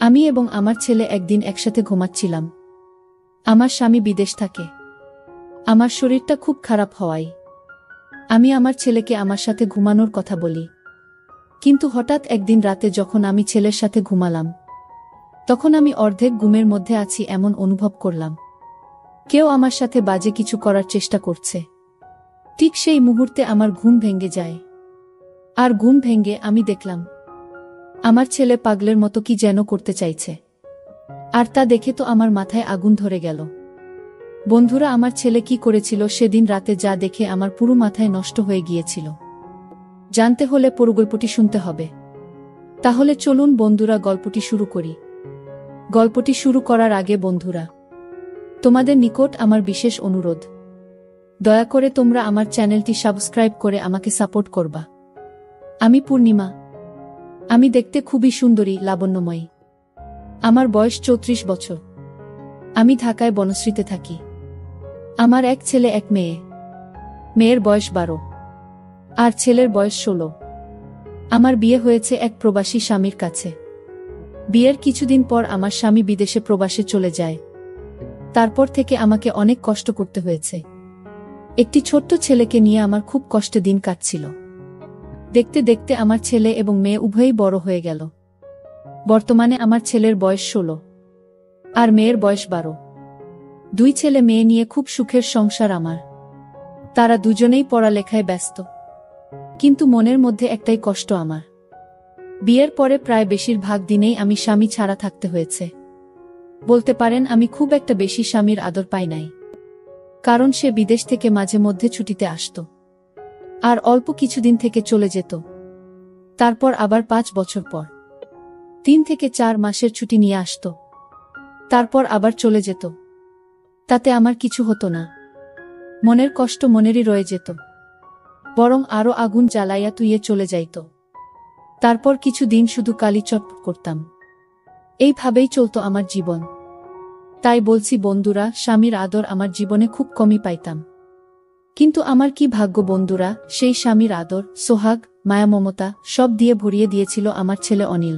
আমি এবং আমার ছেলে একদিন একসাথে ঘুমাচ্ছিলাম। আমার স্বামী বিদেশ থাকে। আমার শরীরটা খুব খারাপ হওয়ায় আমি আমার ছেলেকে আমার সাথে ঘুমানোর কথা বলি। কিন্তু হঠাৎ একদিন রাতে যখন আমি ছেলের সাথে ঘুমালাম, তখন আমি অর্ধেক ঘুমের মধ্যে আছি এমন অনুভব করলাম। কেউ আমার সাথে বাজে কিছু করার চেষ্টা করছে। ঠিক সেই মুহূর্তে আমার ঘুম ভেঙে যায়। আর ঘুম ভেঙে আমি দেখলাম আমার ছেলে পাগলের মতো কি যেন করতে চাইছে। আর তা দেখে তো আমার মাথায় আগুন ধরে গেল। বন্ধুরা, আমার ছেলে কি করেছিল সেদিন রাতে যা দেখে আমার পুরো মাথায় নষ্ট হয়ে গিয়েছিল। জানতে হলে পুরো গল্পটি শুনতে হবে। তাহলে চলুন বন্ধুরা, গল্পটি শুরু করি। গল্পটি শুরু করার আগে বন্ধুরা, তোমাদের নিকট আমার বিশেষ অনুরোধ, দয়া করে তোমরা আমার চ্যানেলটি সাবস্ক্রাইব করে আমাকে সাপোর্ট করবা। আমি পূর্ণিমা। আমি দেখতে খুবই সুন্দরী, লাবণ্যময়ী। আমার বয়স 34 বছর। আমি ঢাকায় বনশ্রীতে থাকি। আমার এক ছেলে এক মেয়ে। মেয়ের বয়স 12 আর ছেলের বয়স 16। আমার বিয়ে হয়েছে এক প্রবাসী স্বামীর কাছে। বিয়ের কিছুদিন পর আমার স্বামী বিদেশে প্রবাসে চলে যায়। তারপর থেকে আমাকে অনেক কষ্ট করতে হয়েছে। একটি ছোট্ট ছেলেকে নিয়ে আমার খুব কষ্টে দিন কাটছিল। দেখতে দেখতে আমার ছেলে এবং মেয়ে উভয়ই বড় হয়ে গেল। বর্তমানে আমার ছেলের বয়স 16 আর মেয়ের বয়স 12। 2 ছেলে মেয়ে নিয়ে খুব সুখের সংসার আমার। তারা দুজনেই পড়ালেখায় ব্যস্ত। কিন্তু মনের মধ্যে একটাই কষ্ট আমার। বিয়ের পরে প্রায় বেশিরভাগ দিনেই আমি স্বামী ছাড়া থাকতে হয়েছে। বলতে পারেন আমি খুব একটা বেশি স্বামীর আদর পাই নাই। কারণ সে বিদেশ থেকে মাঝে মধ্যে ছুটিতে আসত আর অল্প কিছুদিন থেকে চলে যেত। তারপর আবার 5 বছর পর 3 থেকে 4 মাসের ছুটি নিয়ে আসত। তারপর আবার চলে যেত। তাতে আমার কিছু হতো না। মনের কষ্ট মনেরই রয়ে যেত, বরং আরো আগুন জ্বালাইয়া তুইয়ে চলে যাইত। তারপর কিছু দিন শুধু কালিচট করতাম। এইভাবেই চলত আমার জীবন। তাই বলছি বন্ধুরা, স্বামীর আদর আমার জীবনে খুব কমই পাইতাম। কিন্তু আমার কি ভাগ্য বন্ধুরা, সেই স্বামীর আদর, সোহাগ, মায়া, মমতা সব দিয়ে ভরিয়ে দিয়েছিল আমার ছেলে অনিল।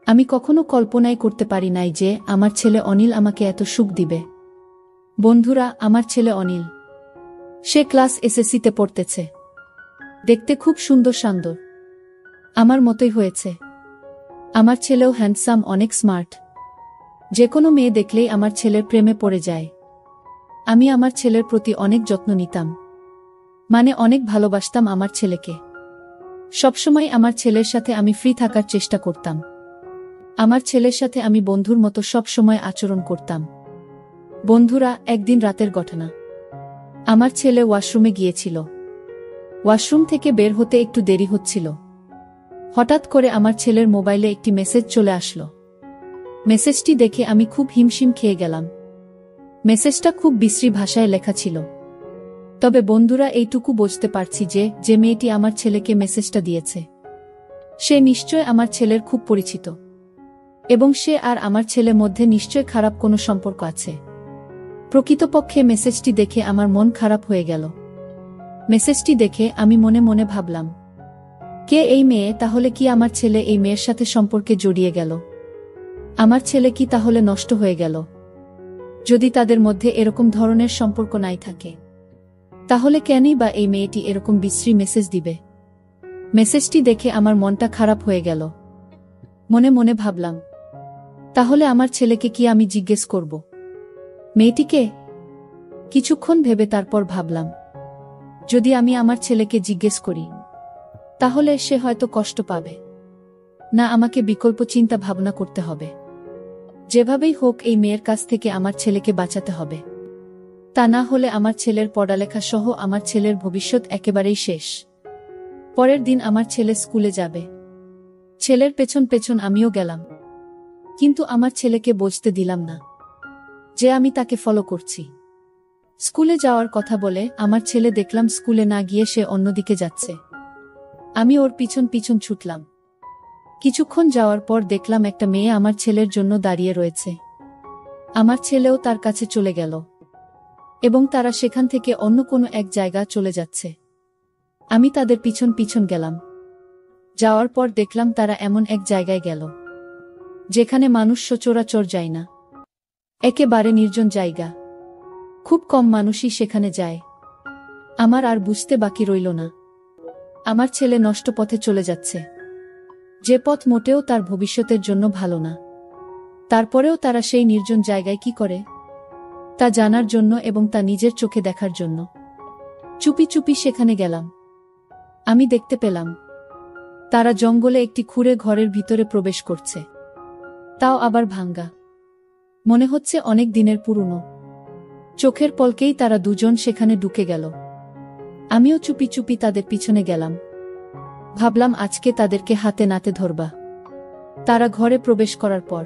আমি কখনো কল্পনাই করতে পারি নাই যে আমার ছেলে অনিল আমাকে এত সুখ দিবে। বন্ধুরা, আমার ছেলে অনিল, সে ক্লাস এসএসসিতে পড়তেছে। দেখতে খুব সুন্দর শান্তর, আমার মতোই হয়েছে। আমার ছেলেও হ্যান্ডসাম, অনেক স্মার্ট। যে কোনো মেয়ে দেখলেই আমার ছেলের প্রেমে পড়ে যায়। আমি আমার ছেলের প্রতি অনেক যত্ন নিতাম, মানে অনেক ভালোবাসতাম আমার ছেলেকে। সবসময় আমার ছেলের সাথে আমি ফ্রি থাকার চেষ্টা করতাম। আমার ছেলের সাথে আমি বন্ধুর মতো সব সময় আচরণ করতাম। বন্ধুরা, একদিন রাতের ঘটনা। আমার ছেলে ওয়াশরুমে গিয়েছিল। ওয়াশরুম থেকে বের হতে একটু দেরি হচ্ছিল। হঠাৎ করে আমার ছেলের মোবাইলে একটি মেসেজ চলে আসলো। মেসেজটি দেখে আমি খুব হিমশিম খেয়ে গেলাম। মেসেজটা খুব বিশ্রী ভাষায় লেখা ছিল। তবে বন্ধুরা, এইটুকু বুঝতে পারছি যে মেয়েটি আমার ছেলেকে মেসেজটা দিয়েছে, সে নিশ্চয় আমার ছেলের খুব পরিচিত এবং সে আর আমার ছেলের মধ্যে নিশ্চয় খারাপ কোনো সম্পর্ক আছে। প্রকৃতপক্ষে মেসেজটি দেখে আমার মন খারাপ হয়ে গেল। মেসেজটি দেখে আমি মনে মনে ভাবলাম, কে এই মেয়ে? তাহলে কি আমার ছেলে এই মেয়ের সাথে সম্পর্কে জড়িয়ে গেল? আমার ছেলে কি তাহলে নষ্ট হয়ে গেল? যদি তাদের মধ্যে এরকম ধরনের সম্পর্ক নাই থাকে, তাহলে কেনই বা এই মেয়েটি এরকম বিশ্রী মেসেজ দিবে? মেসেজটি দেখে আমার মনটা খারাপ হয়ে গেল। মনে মনে ভাবলাম, তাহলে আমার ছেলেকে কি আমি জিজ্ঞেস করব মেয়েটিকে? কিছুক্ষণ ভেবে তারপর ভাবলাম, যদি আমি আমার ছেলেকে জিজ্ঞেস করি, তাহলে সে হয়তো কষ্ট পাবে না। আমাকে বিকল্প চিন্তা ভাবনা করতে হবে। যেভাবেই হোক এই মেয়ের কাছ থেকে আমার ছেলেকে বাঁচাতে হবে। তা না হলে আমার ছেলের পড়ালেখা সহ আমার ছেলের ভবিষ্যৎ একেবারেই শেষ। পরের দিন আমার ছেলে স্কুলে যাবে। ছেলের পেছন পেছন আমিও গেলাম। কিন্তু আমার ছেলেকে বুঝতে দিলাম না যে আমি তাকে ফলো করছি। স্কুলে যাওয়ার কথা বলে আমার ছেলে দেখলাম স্কুলে না গিয়ে সে অন্যদিকে যাচ্ছে। আমি ওর পিছন পিছন ছুটলাম। কিছুক্ষণ যাওয়ার পর দেখলাম একটা মেয়ে আমার ছেলের জন্য দাঁড়িয়ে রয়েছে। আমার ছেলেও তার কাছে চলে গেল এবং তারা সেখান থেকে অন্য কোনো এক জায়গা চলে যাচ্ছে। আমি তাদের পিছন পিছন গেলাম। যাওয়ার পর দেখলাম তারা এমন এক জায়গায় গেল যেখানে মানুষ সচরাচর যায় না। একেবারে নির্জন জায়গা। খুব কম মানুষই সেখানে যায়। আমার আর বুঝতে বাকি রইল না। আমার ছেলে নষ্ট পথে চলে যাচ্ছে, যে পথ মোটেও তার ভবিষ্যতের জন্য ভালো না। তারপরেও তারা সেই নির্জন জায়গায় কি করে, তা জানার জন্য এবং তা নিজের চোখে দেখার জন্য চুপি চুপি সেখানে গেলাম। আমি দেখতে পেলাম তারা জঙ্গলে একটি খুঁড়ে ঘরের ভিতরে প্রবেশ করছে, তাও আবার ভাঙ্গা। মনে হচ্ছে অনেক দিনের পুরনো। চোখের পলকেই তারা দুজন সেখানে ঢুকে গেল। আমিও চুপি চুপি তাদের পিছনে গেলাম। ভাবলাম আজকে তাদেরকে হাতে নাতে ধরবা। তারা ঘরে প্রবেশ করার পর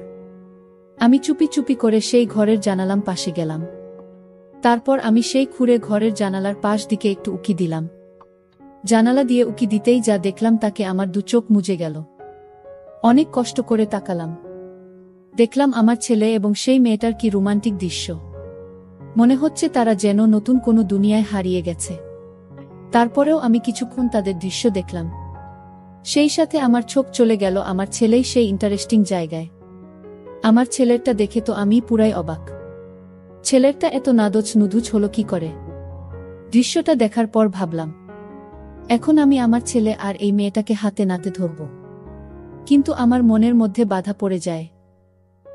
আমি চুপি চুপি করে সেই ঘরের জানালার পাশে গেলাম। তারপর আমি সেই খুঁড়ে ঘরের জানালার পাশ দিকে একটু উকি দিলাম। জানালা দিয়ে উকি দিতেই যা দেখলাম তাকে আমার দু চোখ মুজে গেল। অনেক কষ্ট করে তাকালাম। দেখলাম আমার ছেলে এবং সেই মেয়েটার কি রোমান্টিক দৃশ্য। মনে হচ্ছে তারা যেন নতুন কোনো দুনিয়ায় হারিয়ে গেছে। তারপরেও আমি কিছুক্ষণ তাদের দৃশ্য দেখলাম। সেই সাথে আমার চোখ চলে গেল আমার ছেলেই সেই ইন্টারেস্টিং জায়গায়। আমার ছেলেরটা দেখে তো আমি পুরাই অবাক। ছেলেরটা এত নাদচ নুদুচ হলো কি করে? দৃশ্যটা দেখার পর ভাবলাম, এখন আমি আমার ছেলে আর এই মেয়েটাকে হাতে নাতে ধরব। কিন্তু আমার মনের মধ্যে বাধা পড়ে যায়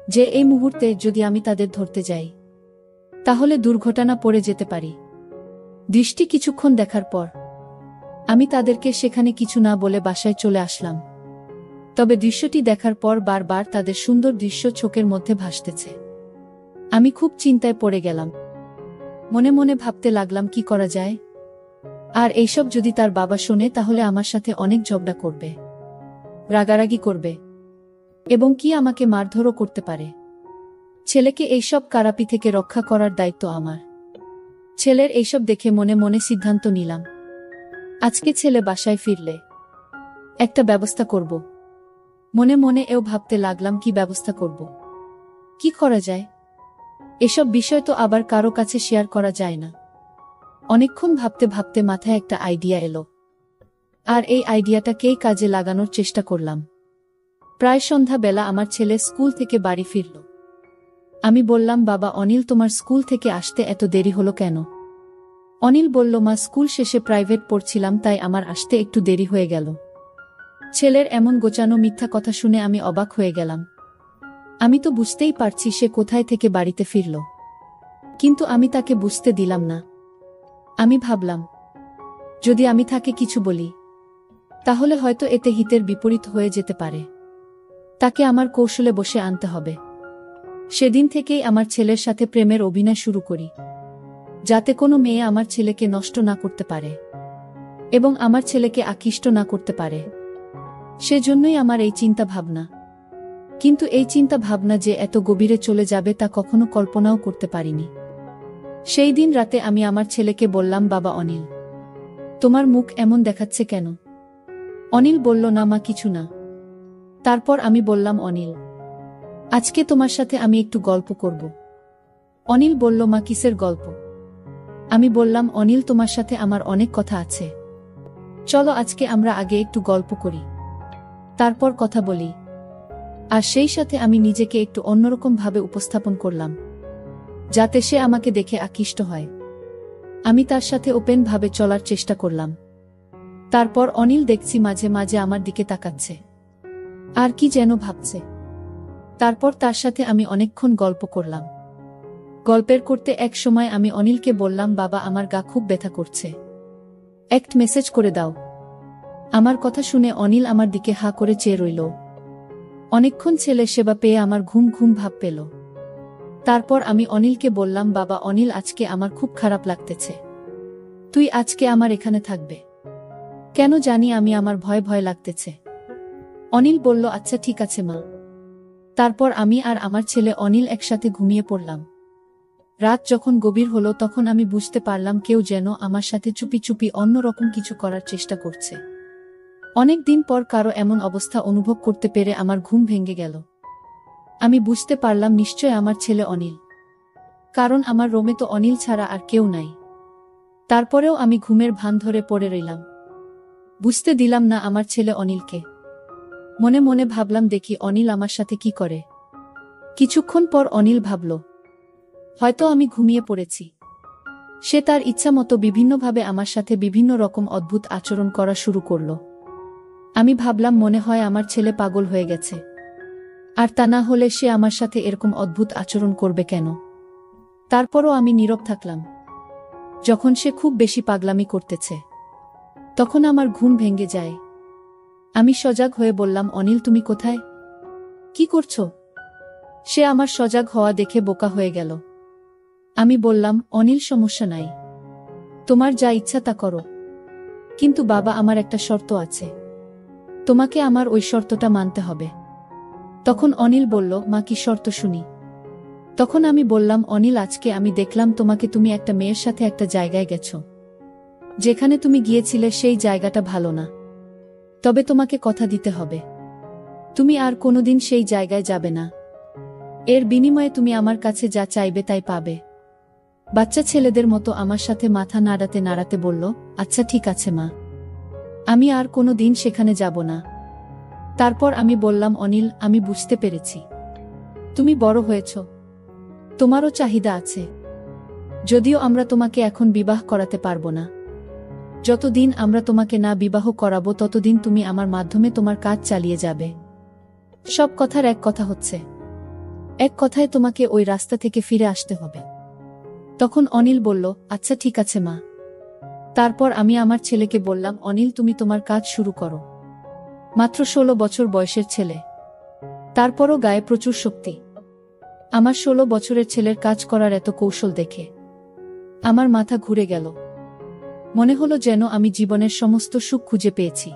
যে এই মুহূর্তে যদি আমি তাদের ধরতে যাই, তাহলে দুর্ঘটনা পড়ে যেতে পারি। দৃষ্টি কিছুক্ষণ দেখার পর আমি তাদেরকে সেখানে কিছু না বলে বাসায় চলে আসলাম। তবে দৃশ্যটি দেখার পর বারবার তাদের সুন্দর দৃশ্য চোখের মধ্যে ভাসতেছে। আমি খুব চিন্তায় পড়ে গেলাম। মনে মনে ভাবতে লাগলাম কি করা যায়। আর এইসব যদি তার বাবা শোনে তাহলে আমার সাথে অনেক ঝগড়া করবে, রাগারাগি করবে এবং কি আমাকে মারধরও করতে পারে। ছেলেকে এইসব কারাপি থেকে রক্ষা করার দায়িত্ব আমার। ছেলের এইসব দেখে মনে মনে সিদ্ধান্ত নিলাম, আজকে ছেলে বাসায় ফিরলে একটা ব্যবস্থা করব। মনে মনে এও ভাবতে লাগলাম কি ব্যবস্থা করব, কি করা যায়। এসব বিষয় তো আবার কারো কাছে শেয়ার করা যায় না। অনেকক্ষণ ভাবতে ভাবতে মাথায় একটা আইডিয়া এলো, আর এই আইডিয়াটাকেই কাজে লাগানোর চেষ্টা করলাম। প্রায় সন্ধ্যা বেলা আমার ছেলে স্কুল থেকে বাড়ি ফিরল। আমি বললাম, বাবা অনিল, তোমার স্কুল থেকে আসতে এত দেরি হলো কেন? অনিল বলল, মা স্কুল শেষে প্রাইভেট পড়ছিলাম, তাই আমার আসতে একটু দেরি হয়ে গেল। ছেলের এমন গোছানো মিথ্যা কথা শুনে আমি অবাক হয়ে গেলাম। আমি তো বুঝতেই পারছি সে কোথায় থেকে বাড়িতে ফিরল, কিন্তু আমি তাকে বুঝতে দিলাম না। আমি ভাবলাম, যদি আমি তাকে কিছু বলি তাহলে হয়তো এতে হিতের বিপরীত হয়ে যেতে পারে। তাকে আমার কৌশলে বসে আনতে হবে। সেদিন থেকেই আমার ছেলের সাথে প্রেমের অভিনয় শুরু করি, যাতে কোনো মেয়ে আমার ছেলেকে নষ্ট না করতে পারে এবং আমার ছেলেকে আকৃষ্ট না করতে পারে। সেজন্যই আমার এই চিন্তা ভাবনা। কিন্তু এই চিন্তা ভাবনা যে এত গভীরে চলে যাবে তা কখনো কল্পনাও করতে পারিনি। সেই দিন রাতে আমি আমার ছেলেকে বললাম, বাবা অনিল, তোমার মুখ এমন দেখাচ্ছে কেন? অনিল বলল, না মা, কিছু না। তারপর আমি বললাম, অনিল, আজকে তোমার সাথে আমি একটু গল্প করব। অনিল বলল, মা কিসের গল্প? আমি বললাম, অনিল, তোমার সাথে আমার অনেক কথা আছে। চলো আজকে আমরা আগে একটু গল্প করি, তারপর কথা বলি। আর সেই সাথে আমি নিজেকে একটু অন্যরকম ভাবে উপস্থাপন করলাম, যাতে সে আমাকে দেখে আকৃষ্ট হয়। আমি তার সাথে ওপেন ভাবে চলার চেষ্টা করলাম। তারপর অনিল দেখছি মাঝে মাঝে আমার দিকে তাকাচ্ছে, আর কি যেন ভাবছে। তারপর তার সাথে আমি অনেকক্ষণ গল্প করলাম। গল্পের করতে এক সময় আমি অনিলকে বললাম, বাবা আমার গা খুব ব্যথা করছে, একটা মেসেজ করে দাও। আমার কথা শুনে অনিল আমার দিকে হা করে চেয়ে রইল। অনেকক্ষণ ছেলে সেবা পেয়ে আমার ঘুম ঘুম ভাব পেল। তারপর আমি অনিলকে বললাম, বাবা অনিল, আজকে আমার খুব খারাপ লাগতেছে, তুই আজকে আমার এখানে থাকবে। কেন জানি আমি আমার ভয় ভয় লাগতেছে। অনিল বলল, আচ্ছা ঠিক আছে মা। তারপর আমি আর আমার ছেলে অনিল একসাথে ঘুমিয়ে পড়লাম। রাত যখন গভীর হলো তখন আমি বুঝতে পারলাম কেউ যেন আমার সাথে চুপি চুপি অন্যরকম কিছু করার চেষ্টা করছে। অনেক দিন পর কারো এমন অবস্থা অনুভব করতে পেরে আমার ঘুম ভেঙে গেল। আমি বুঝতে পারলাম নিশ্চয় আমার ছেলে অনিল, কারণ আমার রুমে তো অনিল ছাড়া আর কেউ নাই। তারপরেও আমি ঘুমের ভান ধরে পড়ে রইলাম, বুঝতে দিলাম না আমার ছেলে অনিলকে। মনে মনে ভাবলাম দেখি অনিল আমার সাথে কি করে। কিছুক্ষণ পর অনিল ভাবল, হয়তো আমি ঘুমিয়ে পড়েছি। সে তার ইচ্ছামতো বিভিন্নভাবে আমার সাথে বিভিন্ন রকম অদ্ভুত আচরণ করা শুরু করল। আমি ভাবলাম মনে হয় আমার ছেলে পাগল হয়ে গেছে, আর তা না হলে সে আমার সাথে এরকম অদ্ভুত আচরণ করবে কেন। তারপরও আমি নীরব থাকলাম। যখন সে খুব বেশি পাগলামি করতেছে, তখন আমার ঘুম ভেঙে যায়। আমি সজাগ হয়ে বললাম, অনিল তুমি কোথায়? কি করছো? সে আমার সজাগ হওয়া দেখে বোকা হয়ে গেল। আমি বললাম, অনিল সমস্যা নাই, তোমার যা ইচ্ছা তা করো, কিন্তু বাবা আমার একটা শর্ত আছে, তোমাকে আমার ওই শর্তটা মানতে হবে। তখন অনিল বলল, মা কি শর্ত শুনি। তখন আমি বললাম, অনিল আজকে আমি দেখলাম তোমাকে, তুমি একটা মেয়ের সাথে একটা জায়গায় গেছো। যেখানে তুমি গিয়েছিলে সেই জায়গাটা ভালো না, তবে তোমাকে কথা দিতে হবে তুমি আর কোনোদিন সেই জায়গায় যাবে না। এর বিনিময়ে তুমি আমার কাছে যা চাইবে তাই পাবে। বাচ্চা ছেলেদের মতো আমার সাথে মাথা নাড়াতে নাড়াতে বলল, আচ্ছা ঠিক আছে মা, আমি আর কোনো দিন সেখানে যাব না। তারপর আমি বললাম, অনিল আমি বুঝতে পেরেছি, তুমি বড় হয়েছ, তোমারও চাহিদা আছে। যদিও আমরা তোমাকে এখন বিবাহ করাতে পারবো না, যতদিন আমরা তোমাকে না বিবাহ করাবো ততদিন তুমি আমার মাধ্যমে তোমার কাজ চালিয়ে যাবে। সব কথার এক কথা হচ্ছে, এক কথায় তোমাকে ওই রাস্তা থেকে ফিরে আসতে হবে। তখন অনিল বলল, আচ্ছা ঠিক আছে মা। তারপর আমি আমার ছেলেকে বললাম, অনিল তুমি তোমার কাজ শুরু করো। মাত্র 16 বছর বয়সের ছেলে, তারপরও গায়ে প্রচুর শক্তি। আমার 16 বছরের ছেলের কাজ করার এত কৌশল দেখে আমার মাথা ঘুরে গেল। মনে হলো যেন আমি জীবনের সমস্ত সুখ খুঁজে পেয়েছি।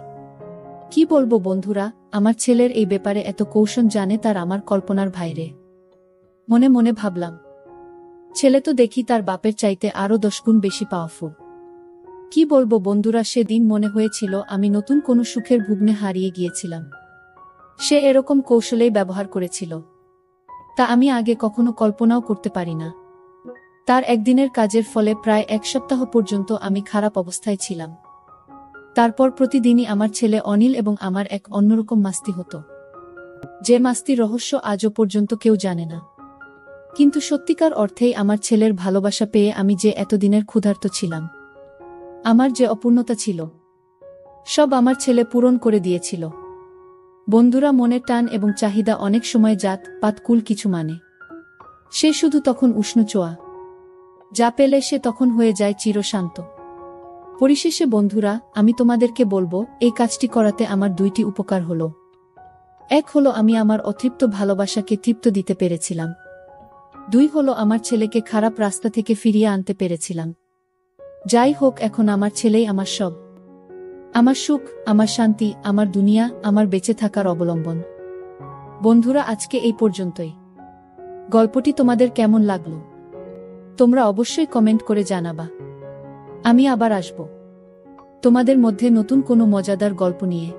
কি বলবো বন্ধুরা, আমার ছেলের এই ব্যাপারে এত কৌশল জানে তার আমার কল্পনার বাইরে। মনে মনে ভাবলাম, ছেলে তো দেখি তার বাপের চাইতে আরো 10 গুণ বেশি পাওয়ারফুল। কি বলবো বন্ধুরা, সেদিন মনে হয়েছিল আমি নতুন কোনো সুখের ভুগ্নে হারিয়ে গিয়েছিলাম। সে এরকম কৌশলেই ব্যবহার করেছিল, তা আমি আগে কখনো কল্পনাও করতে পারি না। তার একদিনের কাজের ফলে প্রায় 1 সপ্তাহ পর্যন্ত আমি খারাপ অবস্থায় ছিলাম। তারপর প্রতিদিনই আমার ছেলে অনিল এবং আমার এক অন্যরকম মাস্তি হতো, যে মাস্তির রহস্য আজও পর্যন্ত কেউ জানে না। কিন্তু সত্যিকার অর্থেই আমার ছেলের ভালোবাসা পেয়ে আমি যে এতদিনের ক্ষুধার্ত ছিলাম, আমার যে অপূর্ণতা ছিল, সব আমার ছেলে পূরণ করে দিয়েছিল। বন্ধুরা, মনের টান এবং চাহিদা অনেক সময় জাত পাত কুল কিছু মানে। সে শুধু তখন উষ্ণ চোয়া, যা পেলে সে তখন হয়ে যায় চিরশান্ত। পরিশেষে বন্ধুরা, আমি তোমাদেরকে বলবো, এই কাজটি করাতে আমার 2টি উপকার হলো। এক হলো আমি আমার অতৃপ্ত ভালোবাসাকে তৃপ্ত দিতে পেরেছিলাম। 2 হলো আমার ছেলেকে খারাপ রাস্তা থেকে ফিরিয়ে আনতে পেরেছিলাম। যাই হোক, এখন আমার ছেলেই আমার সব, আমার সুখ, আমার শান্তি, আমার দুনিয়া, আমার বেঁচে থাকার অবলম্বন। বন্ধুরা, আজকে এই পর্যন্তই। গল্পটি তোমাদের কেমন লাগলো তোমরা অবশ্যই কমেন্ট করে জানাবা। আমি আবার আসব তোমাদের মধ্যে নতুন কোনো মজাদার গল্প নিয়ে।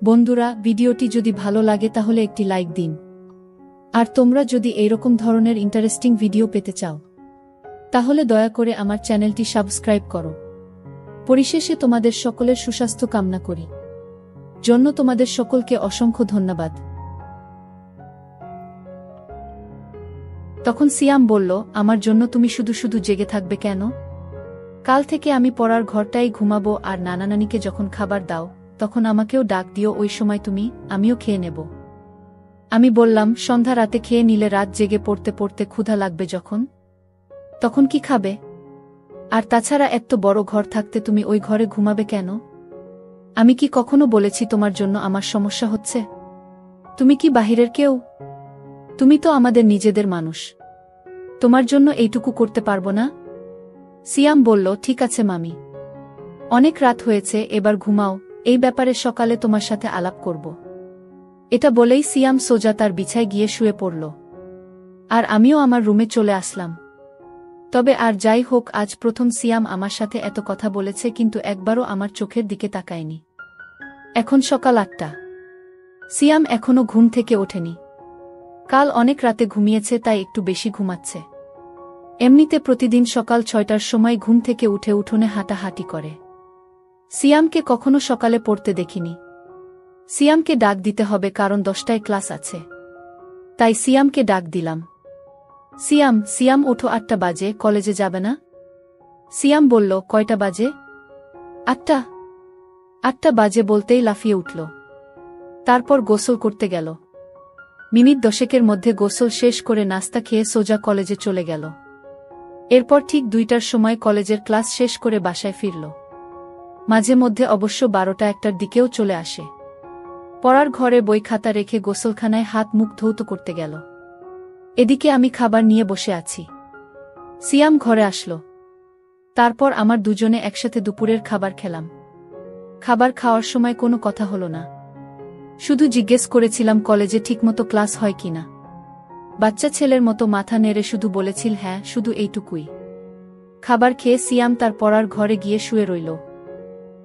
বন্ধুরা, ভিডিওটি যদি ভালো লাগে তাহলে একটি লাইক দিন। আর তোমরা যদি এইরকম ধরনের ইন্টারেস্টিং ভিডিও পেতে চাও, তাহলে দয়া করে আমার চ্যানেলটি সাবস্ক্রাইব করো। পরিশেষে তোমাদের সকলের সুস্বাস্থ্য কামনা করি। জন্য তোমাদের সকলকে অসংখ্য ধন্যবাদ। তখন সিয়াম বলল, আমার জন্য তুমি শুধু শুধু জেগে থাকবে কেন? কাল থেকে আমি পড়ার ঘরটাই ঘুমাবো, আর নানা নানিকে যখন খাবার দাও তখন আমাকেও ডাক দিও, ওই সময় আমিও খেয়ে নেব। আমি বললাম, সন্ধ্যা রাতে খেয়ে নিলে রাত জেগে পড়তে পড়তে ক্ষুধা লাগবে যখন, তখন কি খাবে? আর তাছাড়া এত বড় ঘর থাকতে তুমি ওই ঘরে ঘুমাবে কেন? আমি কি কখনো বলেছি তোমার জন্য আমার সমস্যা হচ্ছে? তুমি কি বাহিরের কেউ? তুমি তো আমাদের নিজেদের মানুষ, তোমার জন্য এইটুকু করতে পারবো না? সিয়াম বলল, ঠিক আছে মামি, অনেক রাত হয়েছে, এবার ঘুমাও, এই ব্যাপারে সকালে তোমার সাথে আলাপ করব। এটা বলেই সিয়াম সোজা তার বিছায় গিয়ে শুয়ে পড়ল, আর আমিও আমার রুমে চলে আসলাম। তবে আর যাই হোক, আজ প্রথম সিয়াম আমার সাথে এত কথা বলেছে, কিন্তু একবারও আমার চোখের দিকে তাকায়নি। এখন সকাল 8টা, সিয়াম এখনো ঘুম থেকে ওঠেনি। কাল অনেক রাতে ঘুমিয়েছে, তাই একটু বেশি ঘুমাচ্ছে। এমনিতে প্রতিদিন সকাল 6টার সময় ঘুম থেকে উঠে উঠোনে হাঁটাহাঁটি করে। সিয়ামকে কখনো সকালে পড়তে দেখিনি। সিয়ামকে ডাক দিতে হবে কারণ 10টায় ক্লাস আছে। তাই সিয়ামকে ডাক দিলাম। সিয়াম, সিয়াম ওঠো, 8টা বাজে, কলেজে যাবে না? সিয়াম বলল, কয়টা বাজে? 8টা। 8টা বাজে বলতেই লাফিয়ে উঠল। তারপর গোসল করতে গেল। মিনিট 10 মধ্যে গোসল শেষ করে নাস্তা খেয়ে সোজা কলেজে চলে গেল। এরপর ঠিক 2টার সময় কলেজের ক্লাস শেষ করে বাসায় ফিরল। মাঝে মধ্যে অবশ্য 12টা-1টার দিকেও চলে আসে। পড়ার ঘরে বই খাতা রেখে গোসলখানায় হাত মুখ ধৌত করতে গেল। এদিকে আমি খাবার নিয়ে বসে আছি। সিয়াম ঘরে আসলো। তারপর আমার দুজনে একসাথে দুপুরের খাবার খেলাম। খাবার খাওয়ার সময় কোনো কথা হলো না। শুধু জিজ্ঞেস করেছিলাম কলেজে ঠিকমতো ক্লাস হয় কিনা। বাচ্চা ছেলের মতো মাথা নেড়ে শুধু বলেছিল হ্যাঁ, শুধু এইটুকুই। খাবার খেয়ে সিয়াম তার পড়ার ঘরে গিয়ে শুয়ে রইল।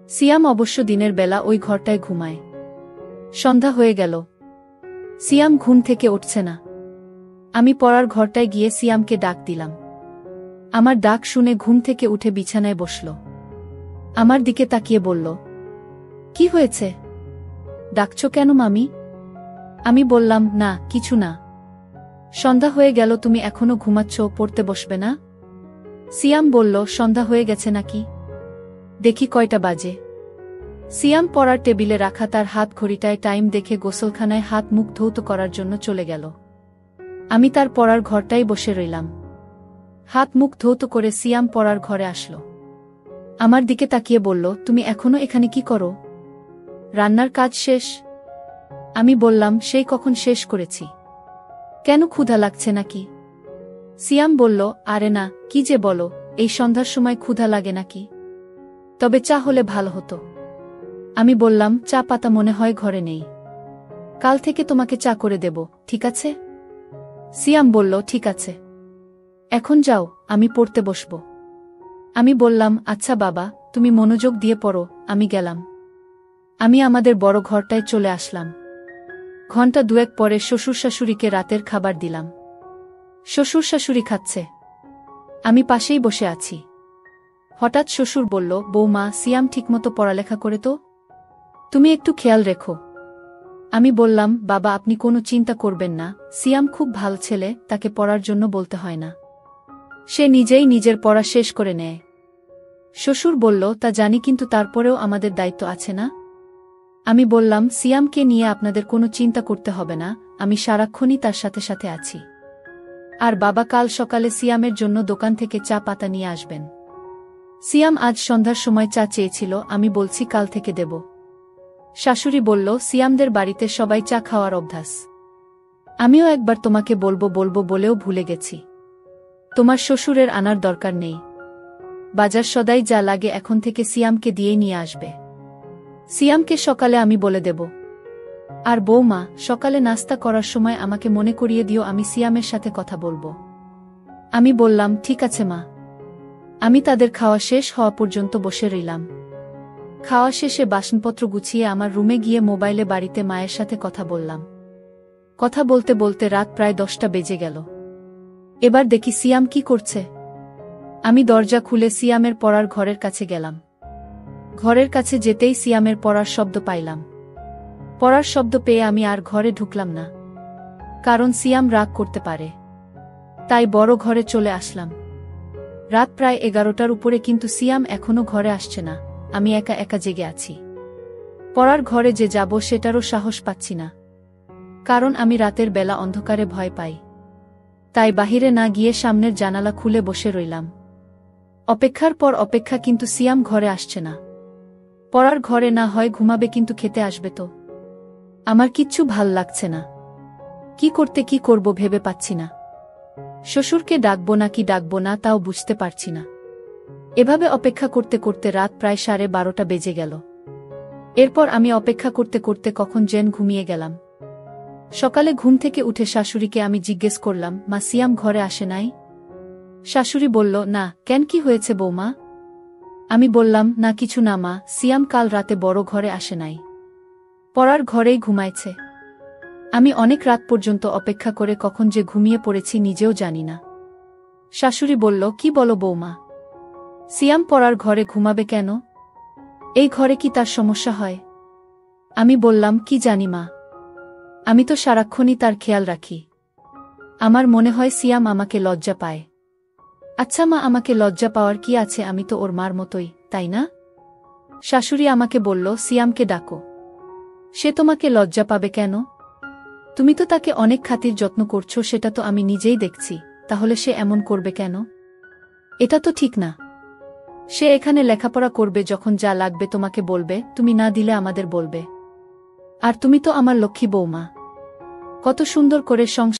সিয়াম অবশ্য দিনের বেলা ওই ঘরটায় ঘুমায়। সন্ধ্যা হয়ে গেল। সিয়াম ঘুম থেকে উঠছে না। আমি পড়ার ঘরটায় গিয়ে সিয়ামকে ডাক দিলাম। আমার ডাক শুনে ঘুম থেকে উঠে বিছানায় বসল। আমার দিকে তাকিয়ে বলল, কি হয়েছে? ডাকছ কেন মামি? আমি বললাম, না কিছু না। সন্ধ্যা হয়ে গেল, তুমি এখনো ঘুমাচ্ছ, পড়তে বসবে না? সিয়াম বলল, সন্ধ্যা হয়ে গেছে নাকি? দেখি কয়টা বাজে। সিয়াম পড়ার টেবিলে রাখা তার হাত ঘড়িটায় টাইম দেখে গোসলখানায় হাত মুখ ধৌত করার জন্য চলে গেল। আমি তার পড়ার ঘরটাই বসে রইলাম। হাত মুখ ধৌত করে সিয়াম পড়ার ঘরে আসলো। আমার দিকে তাকিয়ে বলল, তুমি এখনো এখানে কি করো? রান্নার কাজ শেষ? আমি বললাম, সেই কখন শেষ করেছি। কেন, ক্ষুধা লাগছে নাকি? সিয়াম বলল, আরে না, কি যে বলো, এই সন্ধ্যার সময় ক্ষুধা লাগে নাকি? তবে চা হলে ভালো হতো। আমি বললাম, চা পাতা মনে হয় ঘরে নেই। কাল থেকে তোমাকে চা করে দেব, ঠিক আছে? সিয়াম বলল, ঠিক আছে। এখন যাও, আমি পড়তে বসব। আমি বললাম, আচ্ছা বাবা, তুমি মনোযোগ দিয়ে পড়ো। আমি গেলাম। আমি আমাদের বড় ঘরটায় চলে আসলাম। ঘণ্টা 2 পরে শ্বশুর শাশুড়িকে রাতের খাবার দিলাম। শ্বশুর শাশুড়ি খাচ্ছে। আমি পাশেই বসে আছি। হঠাৎ শ্বশুর বলল, বৌমা, সিয়াম ঠিকমতো পড়ালেখা করে তো? তুমি একটু খেয়াল রেখো। আমি বললাম, বাবা আপনি কোনো চিন্তা করবেন না, সিয়াম খুব ভালো ছেলে, তাকে পড়ার জন্য বলতে হয় না। সে নিজেই নিজের পড়া শেষ করে নেয়। শ্বশুর বলল, তা জানি, কিন্তু তারপরেও আমাদের দায়িত্ব আছে না? আমি বললাম, সিয়ামকে নিয়ে আপনাদের কোনো চিন্তা করতে হবে না, আমি সারাক্ষণই তার সাথে সাথে আছি। আর বাবা কাল সকালে সিয়ামের জন্য দোকান থেকে চা পাতা নিয়ে আসবেন। সিয়াম আজ সন্ধ্যার সময় চা চেয়েছিল, আমি বলছি কাল থেকে দেব। শাশুড়ি বলল, সিয়ামদের বাড়িতে সবাই চা খাওয়ার অভ্যাস। আমিও একবার তোমাকে বলবো বলবো বলেও ভুলে গেছি। তোমার শ্বশুরের আনার দরকার নেই। বাজার সদাই যা লাগে এখন থেকে সিয়ামকে দিয়েই নিয়ে আসবে। সিয়ামকে সকালে আমি বলে দেব। আর বৌমা, সকালে নাস্তা করার সময় আমাকে মনে করিয়ে দিও, আমি সিয়ামের সাথে কথা বলবো। আমি বললাম, ঠিক আছে মা। আমি তাদের খাওয়া শেষ হওয়া পর্যন্ত বসে রইলাম। খাওয়া শেষে বাসনপত্র গুছিয়ে আমার রুমে গিয়ে মোবাইলে বাড়িতে মায়ের সাথে কথা বললাম। কথা বলতে বলতে রাত প্রায় 10টা বেজে গেল। এবার দেখি সিয়াম কি করছে। আমি দরজা খুলে সিয়ামের পড়ার ঘরের কাছে গেলাম। ঘরের কাছে যেতেই সিয়ামের পড়ার শব্দ পাইলাম। পড়ার শব্দ পেয়ে আমি আর ঘরে ঢুকলাম না, কারণ সিয়াম রাগ করতে পারে। তাই বড় ঘরে চলে আসলাম। রাত প্রায় 11টার উপরে, কিন্তু সিয়াম এখনো ঘরে আসছে না। আমি একা একা জেগে আছি। পড়ার ঘরে যে যাব সেটারও সাহস পাচ্ছি না, কারণ আমি রাতের বেলা অন্ধকারে ভয় পাই। তাই বাহিরে না গিয়ে সামনের জানালা খুলে বসে রইলাম। অপেক্ষার পর অপেক্ষা, কিন্তু সিয়াম ঘরে আসছে না। পড়ার ঘরে না হয় ঘুমাবে, কিন্তু খেতে আসবে তো? আমার কিচ্ছু ভাল লাগছে না। কি করব ভেবে পাচ্ছি না। শ্বশুরকে ডাকবো নাকি ডাকবো না তাও বুঝতে পারছি না। এভাবে অপেক্ষা করতে করতে রাত প্রায় 12:30 বেজে গেল। এরপর আমি অপেক্ষা করতে করতে কখন যেন ঘুমিয়ে গেলাম। সকালে ঘুম থেকে উঠে শাশুড়িকে আমি জিজ্ঞেস করলাম, মা, সিয়াম ঘরে আসে নাই? শাশুড়ি বলল, না, কেন, কি হয়েছে বৌমা? আমি বললাম, না কিছু না মা, সিয়াম কাল রাতে বড় ঘরে আসে নাই, পড়ার ঘরেই ঘুমাইছে। আমি অনেক রাত পর্যন্ত অপেক্ষা করে কখন যে ঘুমিয়ে পড়েছি নিজেও জানি না। শাশুড়ি বলল, কি বলো বৌমা? সিয়াম পড়ার ঘরে ঘুমাবে কেন? এই ঘরে কি তার সমস্যা হয়? আমি বললাম, কি জানি মা। আমি তো সারাক্ষণই তার খেয়াল রাখি। আমার মনে হয় সিয়াম আমাকে লজ্জা পায়। আচ্ছা মা, আমাকে লজ্জা পাওয়ার কি আছে? আমি তো ওর মার মতোই, তাই না? শাশুড়ি আমাকে বলল, সিয়ামকে ডাকো। সে তোমাকে লজ্জা পাবে কেন? তুমি তো তাকে অনেক খাতির যত্ন করছো, সেটা তো আমি নিজেই দেখছি। তাহলে সে এমন করবে কেন? এটা তো ঠিক না। সে এখানে লেখাপড়া করবে, যখন যা লাগবে তোমাকে বলবে, তুমি না দিলে আমাদের বলবে। আর তুমি তো আমার লক্ষ্মী বৌমা, কত সুন্দর করে সংসার